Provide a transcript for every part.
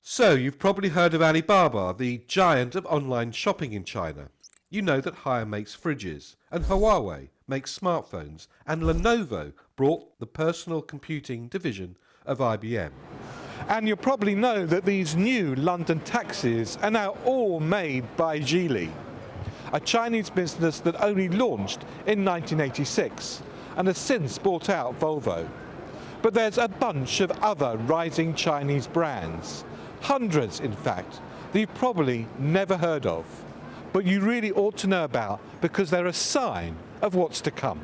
So, you've probably heard of Alibaba, the giant of online shopping in China. You know that Haier makes fridges, and Huawei makes smartphones, and Lenovo brought the personal computing division of IBM. And you probably know that these new London taxis are now all made by Geely, a Chinese business that only launched in 1986 and has since bought out Volvo. But there's a bunch of other rising Chinese brands, hundreds in fact, that you've probably never heard of, but you really ought to know about because they're a sign of what's to come.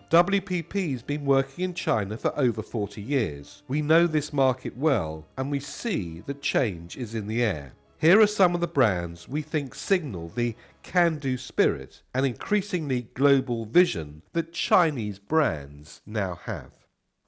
WPP's been working in China for over 40 years. We know this market well, and we see that change is in the air. Here are some of the brands we think signal the can-do spirit and increasingly global vision that Chinese brands now have.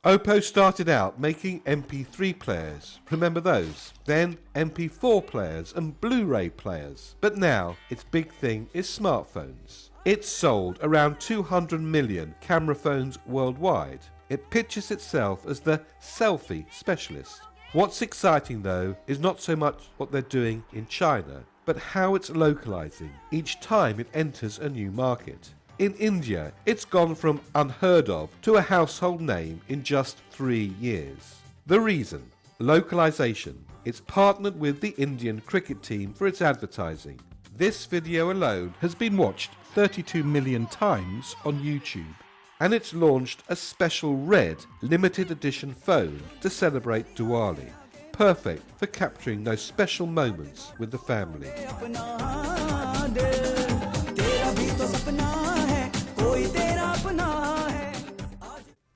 Oppo started out making MP3 players, remember those? Then MP4 players and Blu-ray players. But now its big thing is smartphones. It's sold around 200 million camera phones worldwide. It pitches itself as the selfie specialist. What's exciting though is not so much what they're doing in China, but how it's localizing each time it enters a new market. In India, it's gone from unheard of to a household name in just 3 years. The reason? Localization. It's partnered with the Indian cricket team for its advertising. This video alone has been watched 32 million times on YouTube. And it's launched a special red limited edition phone to celebrate Diwali. Perfect for capturing those special moments with the family.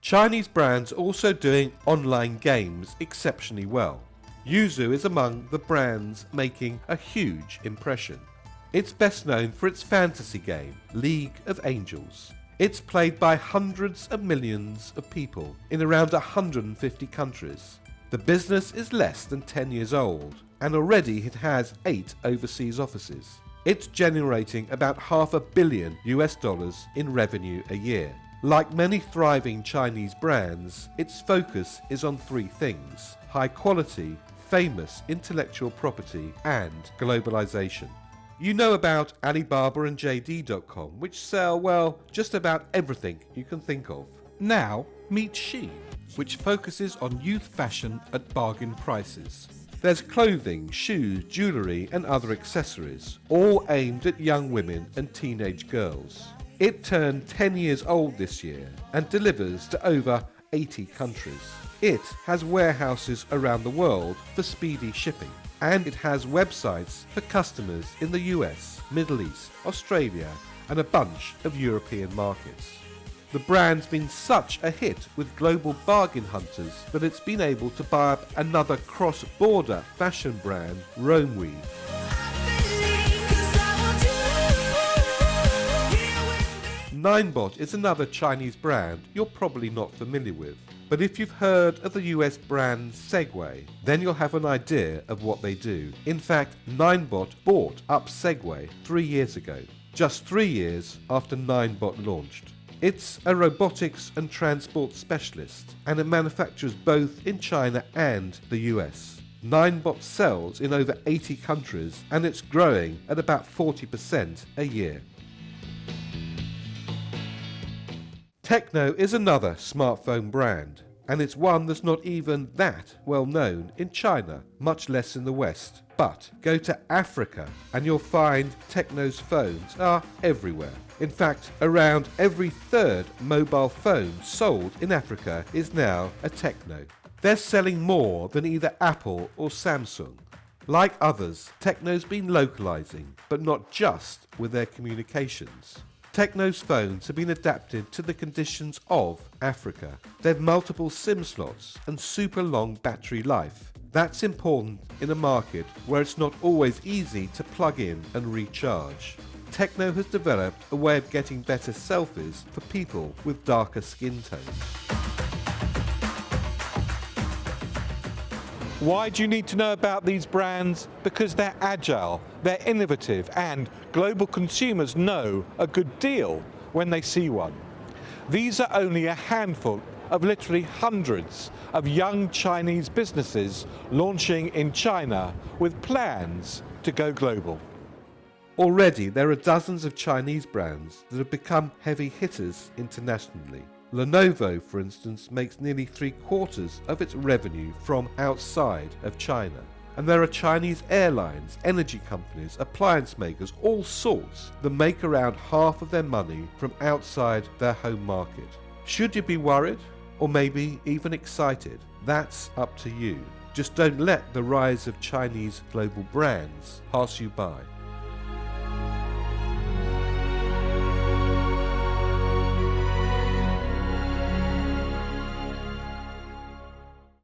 Chinese brands also doing online games exceptionally well. Yuzu is among the brands making a huge impression. It's best known for its fantasy game, League of Angels. It's played by hundreds of millions of people in around 150 countries. The business is less than 10 years old, and already it has 8 overseas offices. It's generating about $500 million in revenue a year. Like many thriving Chinese brands, its focus is on 3 things: high quality, famous intellectual property, and globalization. You know about Alibaba and JD.com, which sell, well, just about everything you can think of. Now, meet Shein, which focuses on youth fashion at bargain prices. There's clothing, shoes, jewellery and other accessories, all aimed at young women and teenage girls. It turned 10 years old this year and delivers to over 80 countries. It has warehouses around the world for speedy shipping, and it has websites for customers in the US, Middle East, Australia and a bunch of European markets. The brand's been such a hit with global bargain hunters that it's been able to buy up another cross-border fashion brand, Romeweave. Ninebot is another Chinese brand you're probably not familiar with. But if you've heard of the US brand Segway, then you'll have an idea of what they do. In fact, Ninebot bought up Segway 3 years ago, just 3 years after Ninebot launched. It's a robotics and transport specialist, and it manufactures both in China and the US. Ninebot sells in over 80 countries, and it's growing at about 40% a year. Techno is another smartphone brand, and it's one that's not even that well known in China, much less in the West. But go to Africa and you'll find Techno's phones are everywhere. In fact, around every 3rd mobile phone sold in Africa is now a Techno. They're selling more than either Apple or Samsung. Like others, Techno's been localizing, but not just with their communications. Techno's phones have been adapted to the conditions of Africa. They've multiple SIM slots and super long battery life. That's important in a market where it's not always easy to plug in and recharge. Techno has developed a way of getting better selfies for people with darker skin tones. Why do you need to know about these brands? Because they're agile, they're innovative, and global consumers know a good deal when they see one. These are only a handful of literally hundreds of young Chinese businesses launching in China with plans to go global. Already there are dozens of Chinese brands that have become heavy hitters internationally. Lenovo, for instance, makes nearly 3/4 of its revenue from outside of China. And there are Chinese airlines, energy companies, appliance makers, all sorts that make around half of their money from outside their home market. Should you be worried? Or maybe even excited? That's up to you. Just don't let the rise of Chinese global brands pass you by.